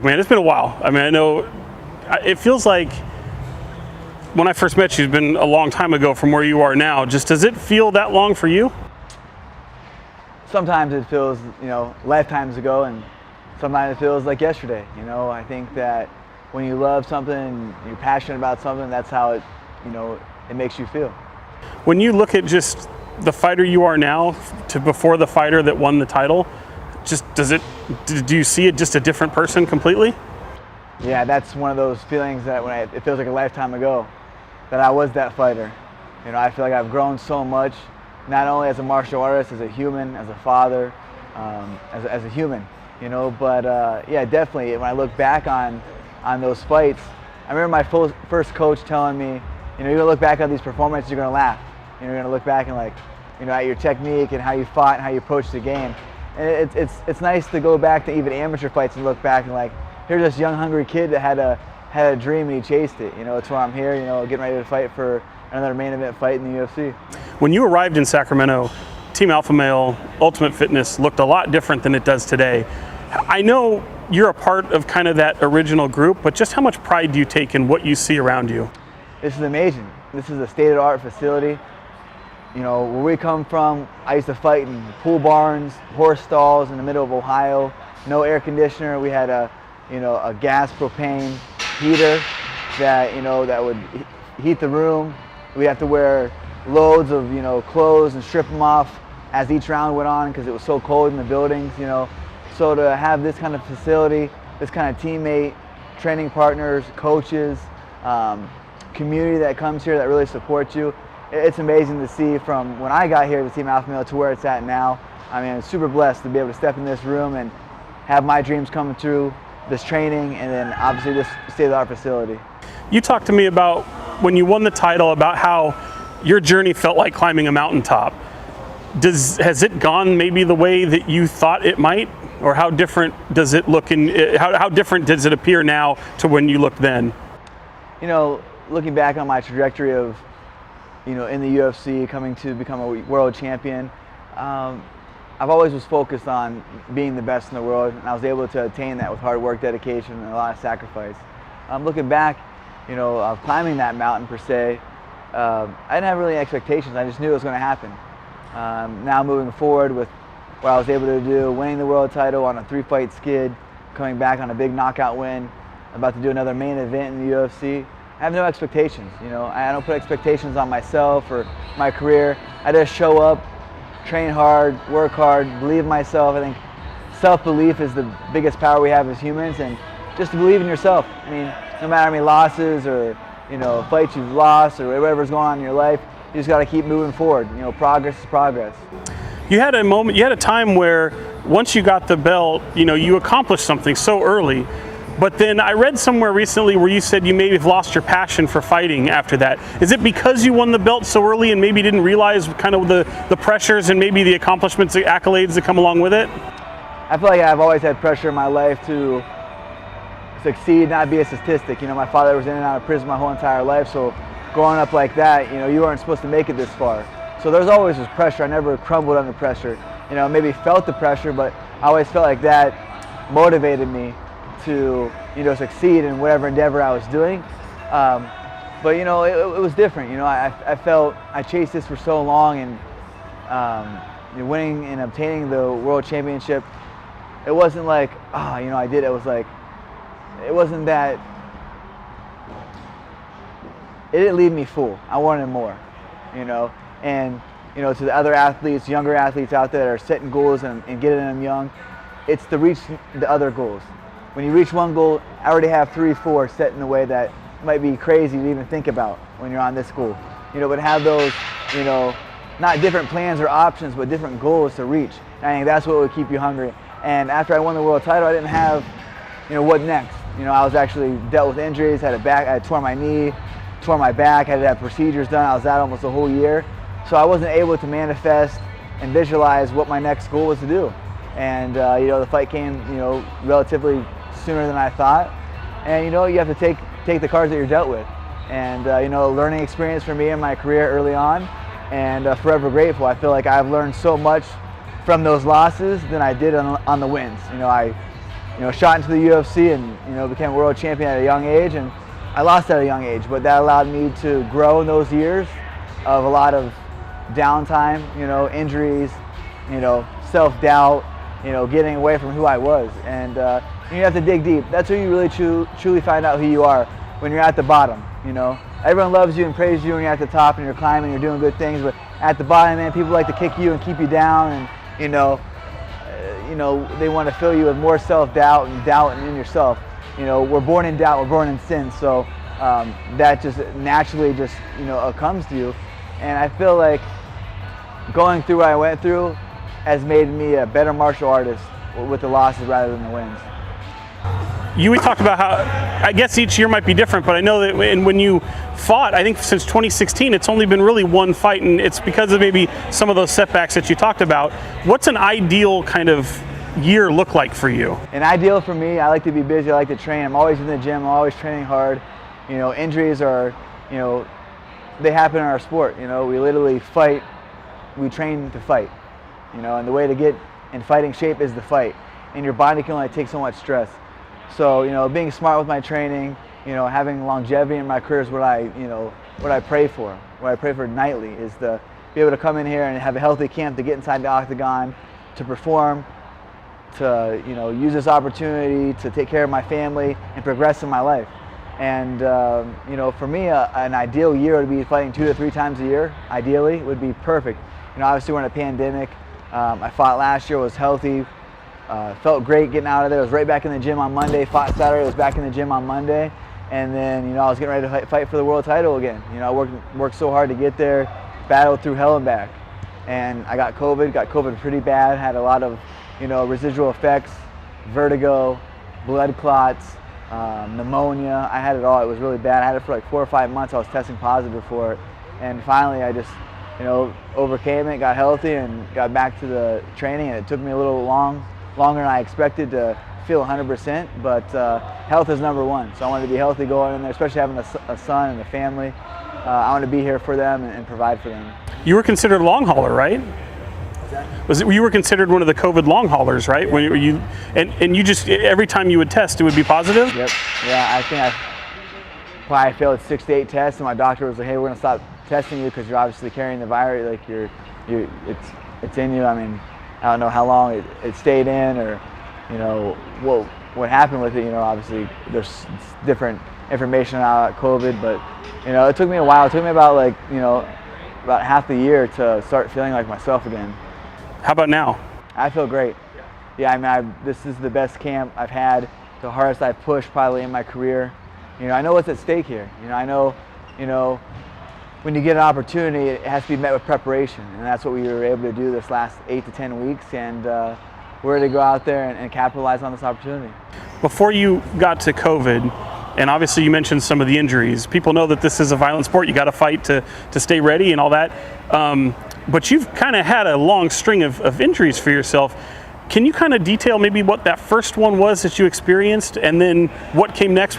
Man, it's been a while. I mean, I know it feels like when I first met you, it's been a long time ago from where you are now. Just does it feel that long for you? Sometimes it feels, lifetimes ago, and sometimes it feels like yesterday. I think that when you love something and you're passionate about something, that's how it makes you feel. When you look at just the fighter you are now to before the fighter that won the title, just do you see it just a different person completely? Yeah, that's one of those feelings that it feels like a lifetime ago that I was that fighter. I feel like I've grown so much, not only as a martial artist, as a human, as a father, as a human, but yeah, definitely when I look back on those fights, I remember my first coach telling me, you're gonna look back on these performances, you're gonna laugh. You're gonna look back and at your technique and how you fought and how you approached the game. And it's nice to go back to even amateur fights and look back and here's this young hungry kid that had a dream and he chased it. It's why I'm here, getting ready to fight for another main event fight in the UFC. When you arrived in Sacramento, Team Alpha Male, Ultimate Fitness looked a lot different than it does today. I know you're a part of kind of that original group, but just how much pride do you take in what you see around you? This is amazing. This is a state-of-the-art facility. Where we come from, I used to fight in pool barns, horse stalls in the middle of Ohio. No air conditioner. We had a gas propane heater that would heat the room. We'd have to wear loads of clothes and strip them off as each round went on because it was so cold in the buildings. So to have this kind of facility, this kind of teammate, training partners, coaches, community that comes here that really supports you, it's amazing to see from when I got here to Team Alpha Male to where it's at now. I mean, I'm super blessed to be able to step in this room and have my dreams coming true, this training, and then obviously this state-of-the-art facility. You talked to me about when you won the title about how your journey felt like climbing a mountaintop. Has it gone maybe the way that you thought it might? Or how different does it look how different does it appear now to when you looked then? Looking back on my trajectory of, in the UFC, coming to become a world champion, I've always was focused on being the best in the world, and I was able to attain that with hard work, dedication, and a lot of sacrifice. Looking back, of climbing that mountain per se, I didn't have really expectations. I just knew it was going to happen. Now moving forward with what I was able to do, winning the world title on a 3-fight skid, coming back on a big knockout win, about to do another main event in the UFC. I have no expectations. I don't put expectations on myself or my career. I just show up, train hard, work hard, believe in myself. I think self-belief is the biggest power we have as humans, and just to believe in yourself. I mean, no matter how many losses or fights you've lost or whatever's going on in your life, you just got to keep moving forward. Progress is progress. You had a time where once you got the belt, you accomplished something so early. But then I read somewhere recently where you said you maybe have lost your passion for fighting after that. Is it because you won the belt so early and maybe didn't realize kind of the pressures and maybe the accomplishments, the accolades that come along with it? I feel like I've always had pressure in my life to succeed, not be a statistic. My father was in and out of prison my whole entire life, so growing up like that, you weren't supposed to make it this far. So there's always this pressure. I never crumbled under pressure. Maybe felt the pressure, but I always felt like that motivated me to succeed in whatever endeavor I was doing. But it was different. I felt I chased this for so long, and winning and obtaining the world championship, it wasn't like, I did it. It was like, it wasn't that, it didn't leave me full. I wanted more, and to the other athletes, younger athletes out there that are setting goals and getting them young, it's to reach the other goals. When you reach one goal, I already have 3, 4 set in a way that might be crazy to even think about when you're on this goal. But have those, not different plans or options, but different goals to reach. And I think that's what would keep you hungry. And after I won the world title, I didn't have, what next? I was actually dealt with injuries, I had torn my knee, tore my back, had to have procedures done. I was out almost a whole year. So I wasn't able to manifest and visualize what my next goal was to do. And the fight came, relatively sooner than I thought. And you have to take the cards that you're dealt with. And learning experience for me in my career early on, and forever grateful. I feel like I've learned so much from those losses than I did on the wins. I shot into the UFC and became a world champion at a young age, and I lost at a young age, but that allowed me to grow in those years of a lot of downtime, injuries, self-doubt, getting away from who I was. And you have to dig deep. That's where you really truly find out who you are, when you're at the bottom. Everyone loves you and praises you when you're at the top and you're climbing, you're doing good things, but at the bottom, man, people like to kick you and keep you down, and they want to fill you with more self-doubt and doubt in yourself. We're born in doubt, we're born in sin, so that just naturally comes to you. And I feel like going through what I went through has made me a better martial artist with the losses rather than the wins. We talked about how, I guess each year might be different, but I know that when you fought, I think since 2016, it's only been really one fight, and it's because of maybe some of those setbacks that you talked about. What's an ideal kind of year look like for you? An ideal for me, I like to be busy, I like to train. I'm always in the gym, I'm always training hard. Injuries are, they happen in our sport. We literally fight, we train to fight. And the way to get in fighting shape is to fight. And your body can only take so much stress. So, being smart with my training, having longevity in my career is what I pray for. What I pray for nightly is to be able to come in here and have a healthy camp, to get inside the octagon, to perform, to use this opportunity to take care of my family and progress in my life. And for me, an ideal year would be fighting 2 to 3 times a year. Ideally, would be perfect. Obviously we're in a pandemic. I fought last year, was healthy. Felt great getting out of there. I was right back in the gym on Monday. Fought Saturday, was back in the gym on Monday. And then, I was getting ready to fight for the world title again. I worked so hard to get there, battled through hell and back. And I got COVID pretty bad, had a lot of, residual effects, vertigo, blood clots, pneumonia. I had it all. It was really bad. I had it for like 4 or 5 months. I was testing positive for it. And finally, I just, overcame it, got healthy, and got back to the training. And it took me a little longer than I expected to feel 100%, but health is number one. So I wanted to be healthy going in there, especially having a son and a family. I want to be here for them and provide for them. You were considered a long hauler, right? You were considered one of the COVID long haulers, right? Yeah. When you and you just, every time you would test, it would be positive? Yep. Yeah, I think I probably failed 6 to 8 tests, and my doctor was like, "Hey, we're gonna stop testing you because you're obviously carrying the virus. Like it's in you." I mean, I don't know how long it stayed in, or what happened with it. Obviously there's different information about COVID, but it took me a while. It took me about about half the year to start feeling like myself again. How about now? I feel great. Yeah, I mean, this is the best camp I've had, the hardest I've pushed probably in my career. I know what's at stake here. I know, when you get an opportunity, it has to be met with preparation, and that's what we were able to do this last 8 to 10 weeks, and we're ready to go out there and capitalize on this opportunity. Before you got to COVID, and obviously you mentioned some of the injuries, people know that this is a violent sport. You got to fight to stay ready and all that. But you've kind of had a long string of injuries for yourself. Can you kind of detail maybe what that first one was that you experienced, and then what came next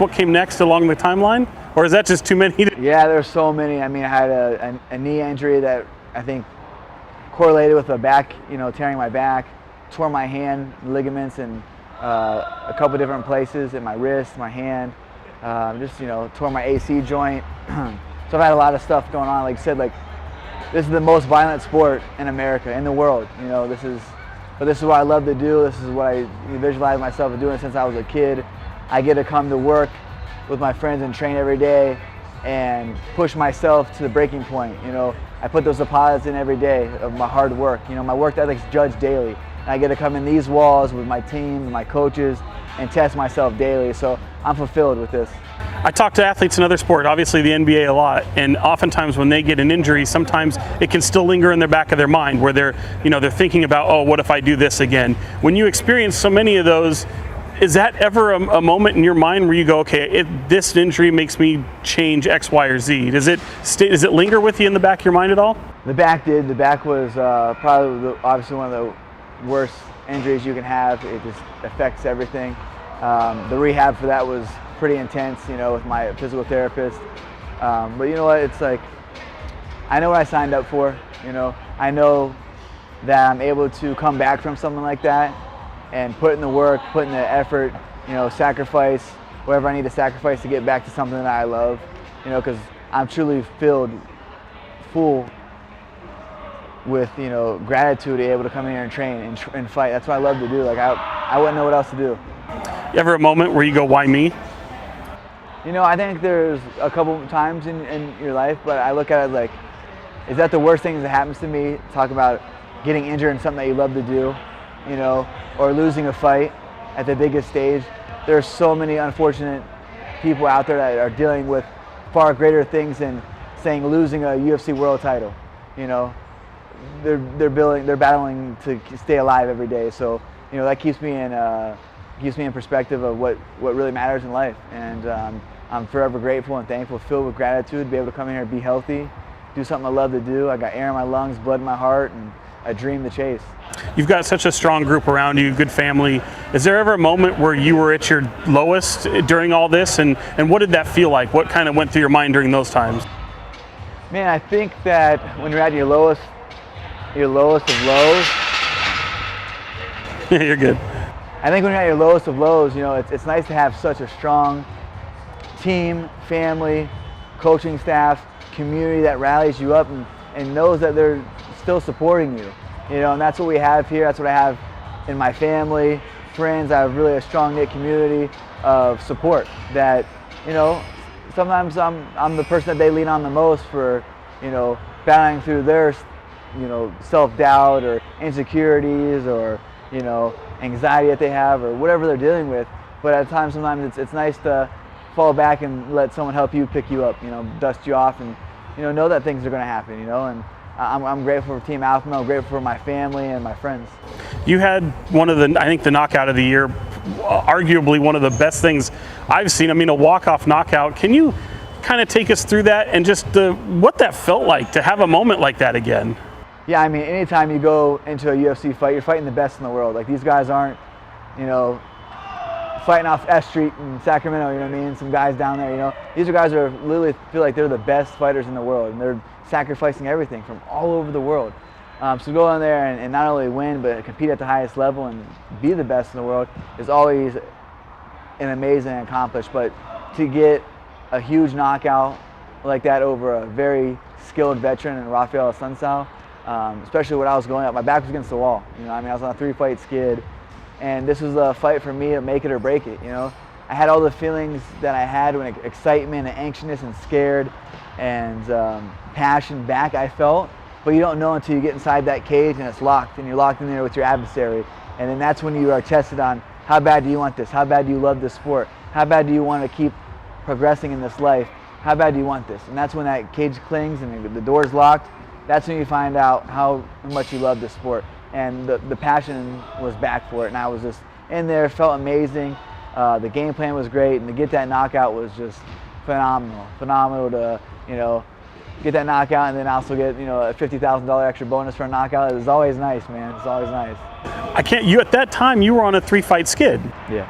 along the timeline? Or is that just too many? Yeah, there's so many. I mean, I had a knee injury that I think correlated with a back, tearing my back, tore my hand ligaments in a couple different places, in my wrist, my hand, tore my AC joint. So I've had a lot of stuff going on. Like I said, this is the most violent sport in America, in the world. This is what I love to do. This is what I visualize myself doing since I was a kid. I get to come to work with my friends and train every day and push myself to the breaking point. I put those deposits in every day of my hard work. My work ethic's judged daily. And I get to come in these walls with my team, my coaches, and test myself daily. So I'm fulfilled with this. I talk to athletes in other sport, obviously the NBA a lot, and oftentimes when they get an injury, sometimes it can still linger in the back of their mind where they're thinking about, oh, what if I do this again? When you experience so many of those, is that ever a moment in your mind where you go, okay, this injury makes me change X, Y, or Z? Does it linger with you in the back of your mind at all? The back did. The back was probably obviously one of the worst injuries you can have. It just affects everything. The rehab for that was pretty intense, with my physical therapist. But you know what? It's like, I know what I signed up for. I know that I'm able to come back from something like that and put in the work, put in the effort, sacrifice whatever I need to sacrifice to get back to something that I love, because I'm truly full with, gratitude to be able to come in here and train and fight. That's what I love to do. Like I wouldn't know what else to do. You ever a moment where you go, why me? I think there's a couple times in your life, but I look at it like, is that the worst thing that happens to me? Talk about getting injured in something that you love to do, or losing a fight at the biggest stage. There's so many unfortunate people out there that are dealing with far greater things than saying losing a UFC world title. They're battling to stay alive every day. So that keeps me in perspective of what really matters in life. And I'm forever grateful and thankful, filled with gratitude to be able to come in here and be healthy, do something I love to do. I got air in my lungs, blood in my heart, and a dream to chase. You've got such a strong group around you, good family. Is there ever a moment where you were at your lowest during all this, and what did that feel like? What kind of went through your mind during those times? Man, I think that when you're at your lowest of lows. Yeah, you're good. I think when you're at your lowest of lows, it's nice to have such a strong team, family, coaching staff, community that rallies you up and knows that they're still supporting you. And that's what we have here. That's what I have in my family, friends. I have really a strong knit community of support that, sometimes I'm the person that they lean on the most for, battling through their, self-doubt or insecurities or, anxiety that they have or whatever they're dealing with. But at times, sometimes it's nice to fall back and let someone help you, pick you up, dust you off, and know that things are going to happen, and I'm grateful for Team Alpha. I'm grateful for my family and my friends. You had I think the knockout of the year, arguably one of the best things I've seen. I mean, a walk-off knockout. Can you kind of take us through that and just what that felt like to have a moment like that again? Yeah, I mean, anytime you go into a UFC fight, you're fighting the best in the world. Like, these guys aren't, fighting off S Street in Sacramento, you know what I mean? Some guys down there, These are guys that are literally feel like they're the best fighters in the world, and they're sacrificing everything from all over the world. So go in there and not only win, but compete at the highest level and be the best in the world is always an amazing accomplishment. But to get a huge knockout like that over a very skilled veteran in Rafael Assunção, especially when I was going up, my back was against the wall. I was on a 3-fight skid. And this was a fight for me to make it or break it, I had all the feelings that I had when excitement and anxiousness and scared and passion back I felt, but you don't know until you get inside that cage and it's locked and you're locked in there with your adversary. And then that's when you are tested on how bad do you want this? How bad do you love this sport? How bad do you want to keep progressing in this life? How bad do you want this? And that's when that cage clings and the door's locked. That's when you find out how much you love this sport. And the passion was back for it, and I was just in there, felt amazing. The game plan was great, and to get that knockout was just phenomenal to, get that knockout and then also get, a $50,000 extra bonus for a knockout. It was always nice, man. It's always nice. At that time, you were on a 3-fight skid. Yeah.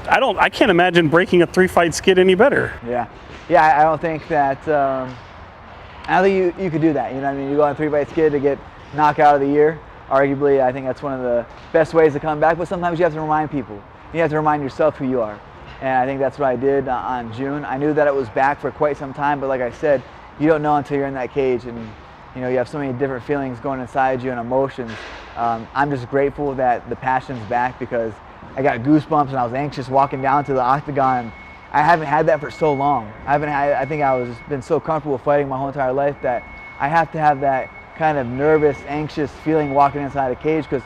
I can't imagine breaking a 3-fight skid any better. Yeah. Yeah, I don't think that, I don't think you could do that. You go on a 3-fight skid to get knockout of the year. Arguably, I think that's one of the best ways to come back, but sometimes you have to remind people. You have to remind yourself who you are. And I think that's what I did on June. I knew that it was back for quite some time, but like I said, you don't know until you're in that cage, and you have so many different feelings going inside you and emotions. I'm just grateful that the passion's back because I got goosebumps and I was anxious walking down to the octagon. I haven't had that for so long. I think I was been so comfortable fighting my whole entire life that I have to have that kind of nervous, anxious feeling walking inside a cage because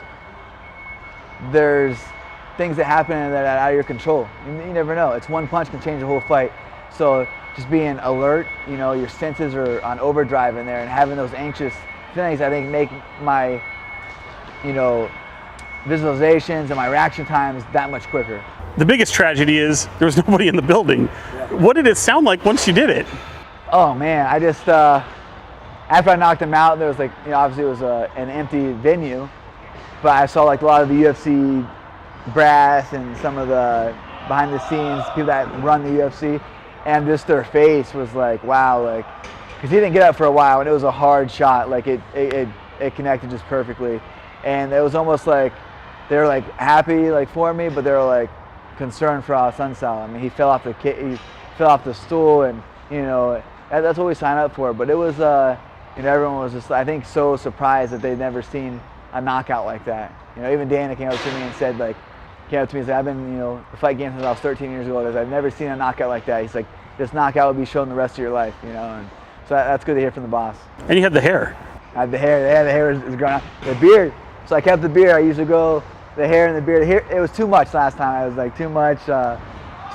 there's things that happen that are out of your control. You never know. It's one punch can change the whole fight. So just being alert, your senses are on overdrive in there, and having those anxious feelings, I think, make my, visualizations and my reaction times that much quicker. The biggest tragedy is there was nobody in the building. Yeah. What did it sound like once you did it? Oh man, I just after I knocked him out, there was obviously it was an empty venue, but I saw a lot of the UFC brass and some of the behind the scenes people that run the UFC, and just their face was like, wow, because he didn't get up for a while, and it was a hard shot, it connected just perfectly, and it was almost like they were like happy like for me, but they were like concerned for Sunsal. I mean, he fell off the stool, and you know that's what we signed up for. But it was you know, everyone was just, I think, so surprised that they'd never seen a knockout like that. You know, even Dana came up to me and said, like, I've been, you know, the fight game since I was 13 years old. I've never seen a knockout like that. He's like, this knockout will be shown the rest of your life, you know. And so that's good to hear from the boss. And you had the hair. I had the hair. Yeah, the hair was growing out. The beard. So I kept the beard. I usually go the hair and the beard. It was too much last time. I was like too much. So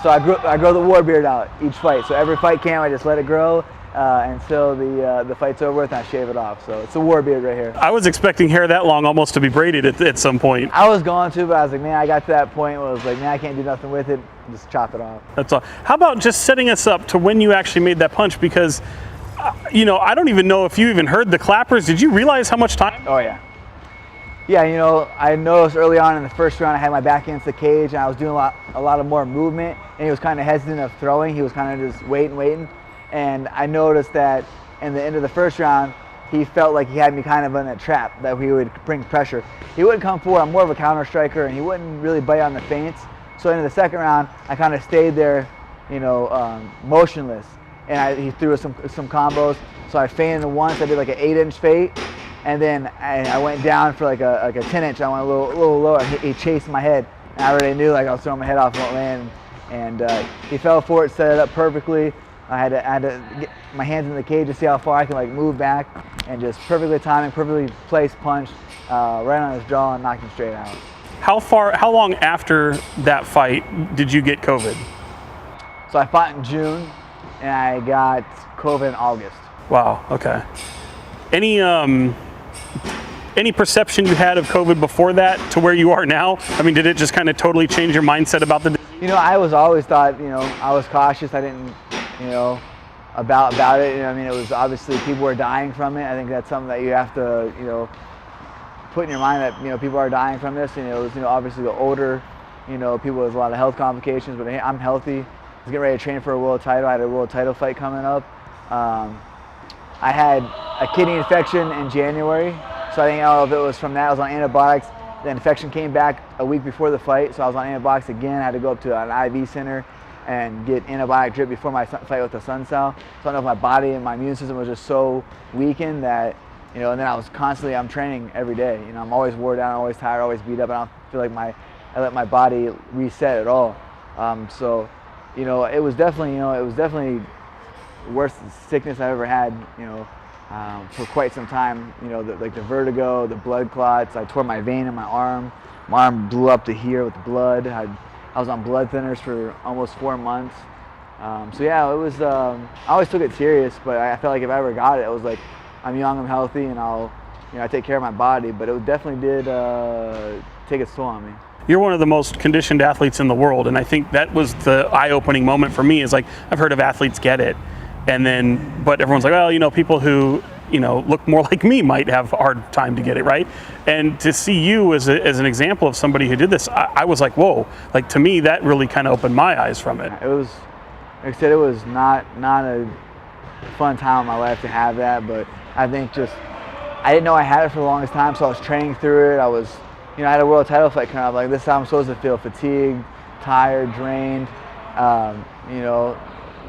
I grow the war beard out each fight. So every fight camp, I just let it grow until the fight's over with, and I shave it off. So it's a war beard right here. I was expecting hair that long almost to be braided at some point. I was going to, but I was like, man, I got to that point where I was like, man, I can't do nothing with it. Just chop it off. That's all. How about just setting us up to when you actually made that punch? Because, you know, I don't even know if you even heard the clappers. Did you realize how much time? Oh, yeah. Yeah, you know, I noticed early on in the first round I had my back against the cage, and I was doing a lot of more movement, and he was kind of hesitant of throwing. He was kind of just waiting. And I noticed that in the end of the first round, he felt like he had me kind of in a trap, that he would bring pressure. He wouldn't come forward. I'm more of a counter striker, and he wouldn't really bite on the feints. So in the second round, I kind of stayed there, you know, motionless. And he threw some combos. So I feinted once. I did like an 8-inch feint. And then I went down for like a 10-inch. I went a little lower. He chased my head. And I already knew like I was throwing my head off and won't land. And he fell for it, set it up perfectly. I had to get my hands in the cage to see how far I can like move back, and just perfectly timing, perfectly placed punch right on his jaw and knocked him straight out. How long after that fight did you get COVID? So I fought in June, and I got COVID in August. Wow. Okay. Any perception you had of COVID before that to where you are now? I mean, did it just kind of totally change your mindset about the disease? You know, I was always thought, you know, I was cautious. I didn't, you know, about it. You know, I mean, it was obviously people were dying from it. I think that's something that you have to, you know, put in your mind that, you know, people are dying from this. And it was, you know, obviously the older, you know, people with a lot of health complications. But I'm healthy. I was getting ready to train for a world title. I had a world title fight coming up. I had a kidney infection in January, so I think, I don't know if it was from that. I was on antibiotics. The infection came back a week before the fight, so I was on antibiotics again. I had to go up to an IV center and get antibiotic drip before my fight with the Sunsal. So I don't know if my body and my immune system was just so weakened that, you know, and then I was constantly, I'm training every day. You know, I'm always wore down, always tired, always beat up. I don't feel like I let my body reset at all. So, you know, it was definitely the worst sickness I've ever had, you know, for quite some time. You know, like the vertigo, the blood clots. I tore my vein in my arm. My arm blew up to here with blood. I was on blood thinners for almost 4 months. So yeah, it was. I always took it serious, but I felt like if I ever got it, it was like, I'm young, I'm healthy, and I take care of my body. But it definitely did take its toll on me. You're one of the most conditioned athletes in the world, and I think that was the eye-opening moment for me. Is like, I've heard of athletes get it, but everyone's like, well, you know, people who, you know, look more like me might have a hard time to get it, right? And to see you as an example of somebody who did this, I was like, whoa, like, to me, that really kind of opened my eyes from it. It was, like I said, it was not a fun time in my life to have that, but I think I didn't know I had it for the longest time, so I was training through it. I was, you know, I had a world title fight coming up. Like, this is how I'm supposed to feel: fatigued, tired, drained. You know,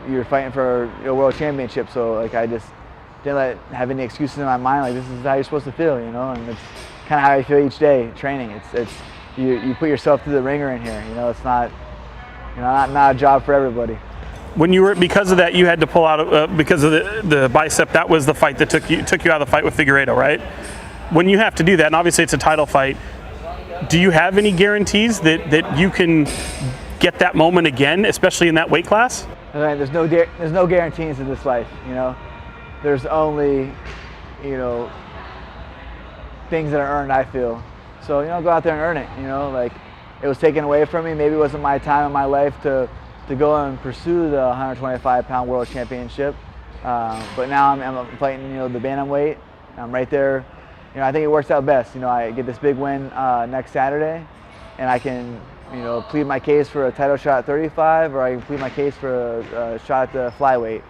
you're fighting for a world championship, so like I just didn't have any excuses in my mind. Like, this is how you're supposed to feel, you know, and it's kind of how I feel each day training. It's you put yourself through the ringer in here. You know, it's not, you know, not a job for everybody. When you were, because of that, you had to pull out because of the bicep. That was the fight that took you out of the fight with Figueiredo, right? When you have to do that, and obviously it's a title fight, do you have any guarantees that you can get that moment again, especially in that weight class? There's no guarantees in this life, you know. There's only, you know, things that are earned, I feel. So, you know, go out there and earn it, you know. Like, it was taken away from me. Maybe it wasn't my time in my life to go and pursue the 125-pound world championship. But now I'm fighting, you know, the bantamweight. I'm right there. You know, I think it works out best. You know, I get this big win next Saturday, and I can, you know, plead my case for a title shot at 35, or I can plead my case for a shot at the flyweight.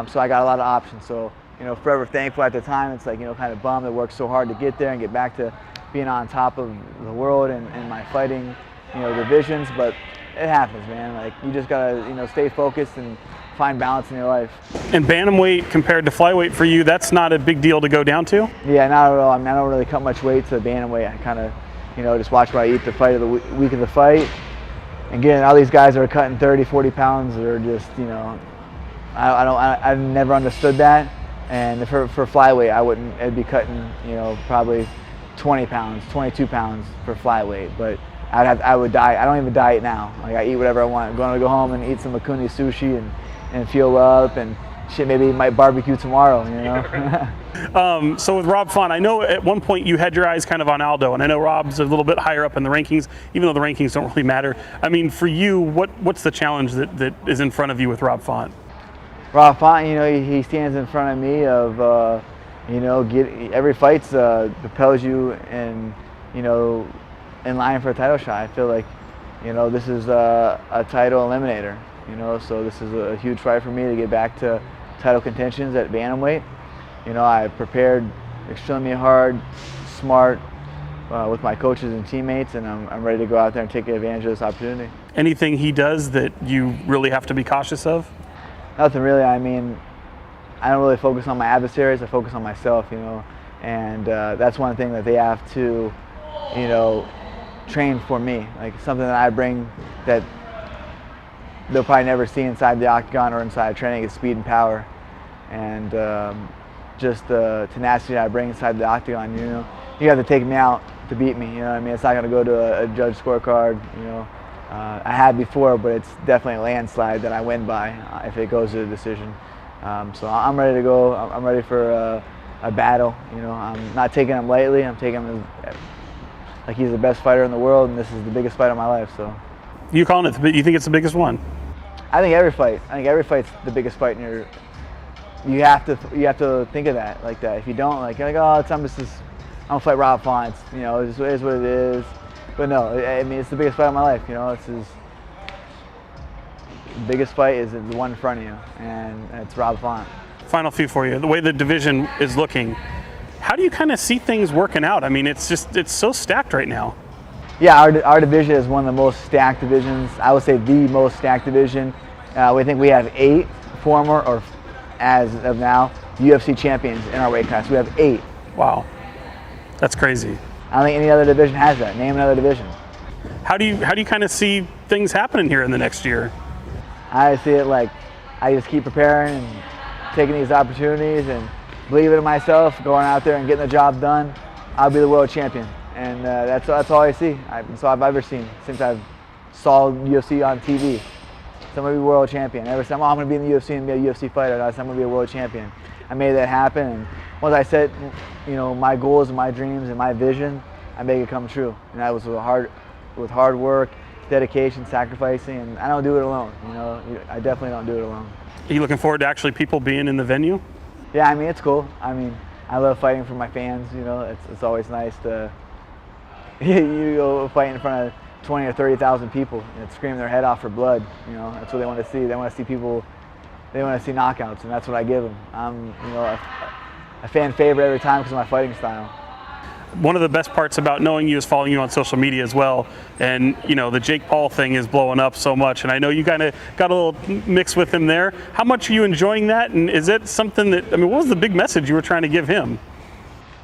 So I got a lot of options. So, you know, forever thankful at the time. It's like, you know, kind of bummed. It worked so hard to get there and get back to being on top of the world and my fighting, divisions, but it happens, man. Like, you just gotta, stay focused and find balance in your life. And bantamweight compared to flyweight for you, that's not a big deal to go down to? Yeah, not at all. I mean, I don't really cut much weight to bantamweight. I kind of, just watch what I eat the fight of the week of the fight. And again, all these guys that are cutting 30, 40 pounds are just, I've never understood that. And for flyweight, I'd be cutting, probably 20 pounds, 22 pounds for flyweight. But I would diet. I don't even diet now. Like, I eat whatever I want. I'm going to go home and eat some Makuni sushi and fuel up and shit. Maybe might barbecue tomorrow, So with Rob Font, I know at one point you had your eyes kind of on Aldo, and I know Rob's a little bit higher up in the rankings, even though the rankings don't really matter. I mean, for you, what's the challenge that is in front of you with Rob Font? Rob Font, he stands in front of me of, every fight propels you and, in line for a title shot. I feel like, this is a title eliminator, so this is a huge fight for me to get back to title contentions at bantamweight. I prepared extremely hard, smart, with my coaches and teammates, and I'm ready to go out there and take advantage of this opportunity. Anything he does that you really have to be cautious of? Nothing really. I mean, I don't really focus on my adversaries. I focus on myself, and that's one thing that they have to, train for me. Like, something that I bring that they'll probably never see inside the octagon or inside training is speed and power, and just the tenacity that I bring inside the octagon. You have to take me out to beat me. What I mean? It's not going to go to a judge scorecard. I had before, but it's definitely a landslide that I win by if it goes to a decision. So I'm ready to go. I'm ready for a battle. I'm not taking him lightly. I'm taking him like he's the best fighter in the world, and this is the biggest fight of my life. So you calling it? You think it's the biggest one? I think every fight's the biggest fight in your. You have to think of that like that. If you don't, you're like, oh, I'm gonna fight Rob Font. It is what it is. But no, I mean, it's the biggest fight of my life. The biggest fight is the one in front of you, and it's Rob Font. Final few for you. The way the division is looking, how do you kind of see things working out? I mean, it's so stacked right now. Yeah, our division is one of the most stacked divisions. I would say the most stacked division. We think we have 8 former, or as of now, UFC champions in our weight class. We have 8. Wow, that's crazy. I don't think any other division has that. Name another division. How do you kind of see things happening here in the next year? I see it like I just keep preparing and taking these opportunities and believing in myself, going out there and getting the job done. I'll be the world champion, and that's all I see. That's all I've ever seen since I saw UFC on TV. So I'm gonna be world champion. Every time, I'm gonna be in the UFC and be a UFC fighter. I'm gonna be a world champion. I made that happen, and once I set, my goals and my dreams and my vision, I make it come true. And that was with hard work, dedication, sacrificing, and I don't do it alone. I definitely don't do it alone. Are you looking forward to actually people being in the venue? Yeah, I mean, it's cool. I mean, I love fighting for my fans. It's always nice to you go fight in front of 20 or 30,000 people and screaming their head off for blood. That's what they want to see. They want to see people. They want to see knockouts, and that's what I give them. I'm, a fan favorite every time because of my fighting style. One of the best parts about knowing you is following you on social media as well. And, the Jake Paul thing is blowing up so much. And I know you kind of got a little mix with him there. How much are you enjoying that? And is it something that, what was the big message you were trying to give him?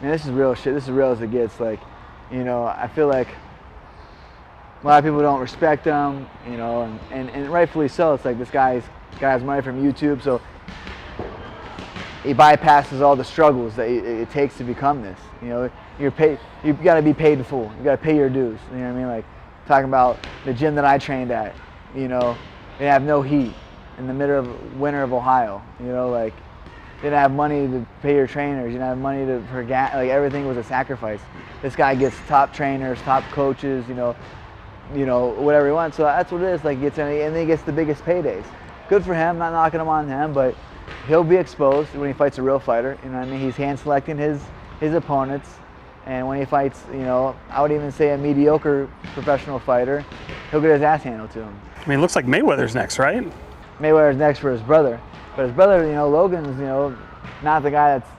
Man, this is real shit. This is real as it gets. I feel like a lot of people don't respect him, and rightfully so. It's like this guy has money from YouTube, so he bypasses all the struggles that it takes to become this. You've got to be paid in full. You got to pay your dues. You know what I mean? Like, talking about the gym that I trained at. They have no heat in the middle of winter of Ohio. They didn't have money to pay your trainers. You didn't have money for gas. Like, everything was a sacrifice. This guy gets top trainers, top coaches. Whatever he wants. So that's what it is. Like, and he gets the biggest paydays. Good for him. Not knocking him on him, but he'll be exposed when he fights a real fighter. He's hand selecting his opponents, and when he fights, I would even say a mediocre professional fighter, he'll get his ass handled to him. I mean, it looks like Mayweather's next, right? Mayweather's next for his brother, but his brother, Logan's, not the guy that's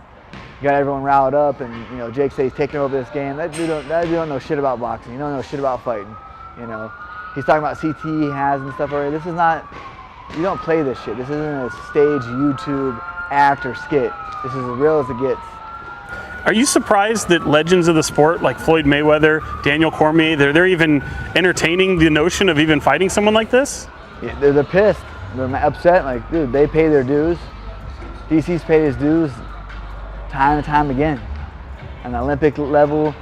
got everyone riled up, and you know, Jake said he's taking over this game. That dude don't know shit about boxing. He don't know shit about fighting. You know, he's talking about CT he has and stuff already. This is not. You don't play this shit. This isn't a stage YouTube act or skit. This is as real as it gets. Are you surprised that legends of the sport like Floyd Mayweather, Daniel Cormier, they're even entertaining the notion of even fighting someone like this? Yeah, they're pissed. They're upset. Like, dude, they pay their dues. DC's paid his dues time and time again. On the Olympic level,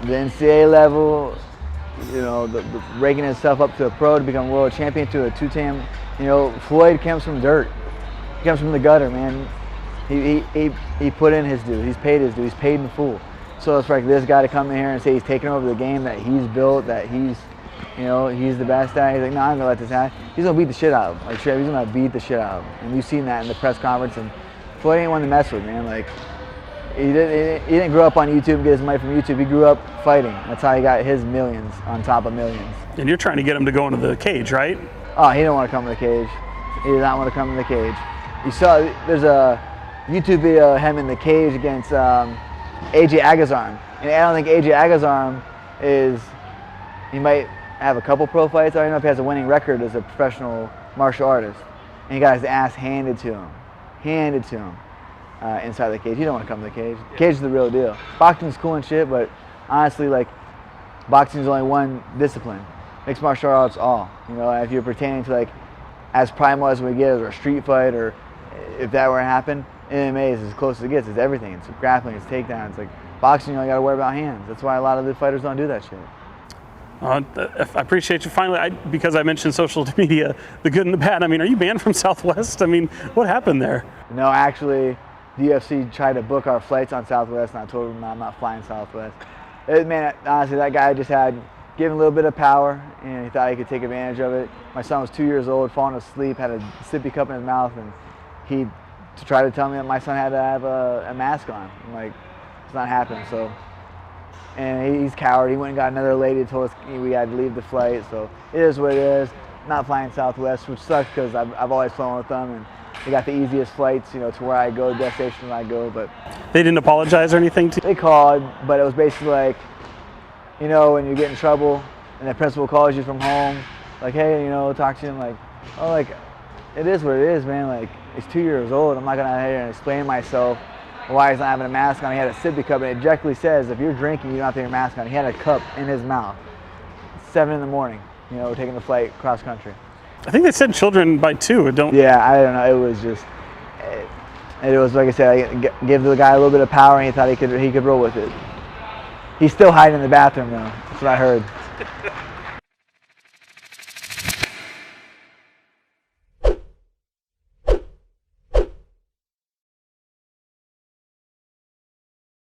the NCAA level, you know, the raking himself up to a pro to become world champion, to a two-time. You know, Floyd comes from dirt. He comes from the gutter, man. He put in his due. He's paid his due. He's paid in full. So it's like this guy to come in here and say he's taking over the game that he's built, that he's, you know, he's the best at. He's like, no, I'm gonna let this happen. He's gonna beat the shit out of him. Like Trev, he's gonna beat the shit out of him. And you've seen that in the press conference. And Floyd ain't one to mess with, man. Like, he didn't grow up on YouTube and get his money from YouTube. He grew up fighting. That's how he got his millions on top of millions. And you're trying to get him to go into the cage, right? Oh, he didn't want to come to the cage. He did not want to come in the cage. You saw, there's a YouTube video of him in the cage against AJ Agazarm. And I don't think AJ Agazarm is, he might have a couple pro fights. I don't know if he has a winning record as a professional martial artist. And he got his ass handed to him. Inside the cage. He don't want to come to the cage. The cage is the real deal. Boxing's cool and shit, but honestly, like, boxing's only one discipline. Mixed martial arts all. You know, if you're pertaining to, like, as primal as we get as a street fight, or if that were to happen, MMA is as close as it gets. It's everything. It's grappling, it's takedowns. Like, boxing, you only got to worry about hands. That's why a lot of the fighters don't do that shit. I appreciate you. Finally, because I mentioned social media, the good and the bad. I mean, are you banned from Southwest? I mean, what happened there? No, actually, the UFC tried to book our flights on Southwest, and I told them I'm not flying Southwest. Man, honestly, that guy just had given a little bit of power, and he thought he could take advantage of it. My son was 2 years old, falling asleep, had a sippy cup in his mouth, and he tried to tell me that my son had to have a mask on. I'm like, it's not happening. So, and he's a coward. He went and got another lady and told us we had to leave the flight. So it is what it is. Not flying Southwest, which sucks because I've always flown with them, and they got the easiest flights, you know, to where I go, the destination I go. But they didn't apologize or anything to you? They called, but it was basically like, you know, when you get in trouble and the principal calls you from home, like, hey, you know, talk to him, like, oh, like, it is what it is, man. Like, he's 2 years old. I'm not gonna sit here and explain myself why he's not having a mask on. He had a sippy cup, and it directly says if you're drinking, you don't have to have your mask on. He had a cup in his mouth. 7 in the morning, you know, taking the flight cross country. I think they said children by 2. Don't. Yeah, I don't know. It was just, it was like I said. I gave the guy a little bit of power, and he thought he could roll with it. He's still hiding in the bathroom though. That's what I heard.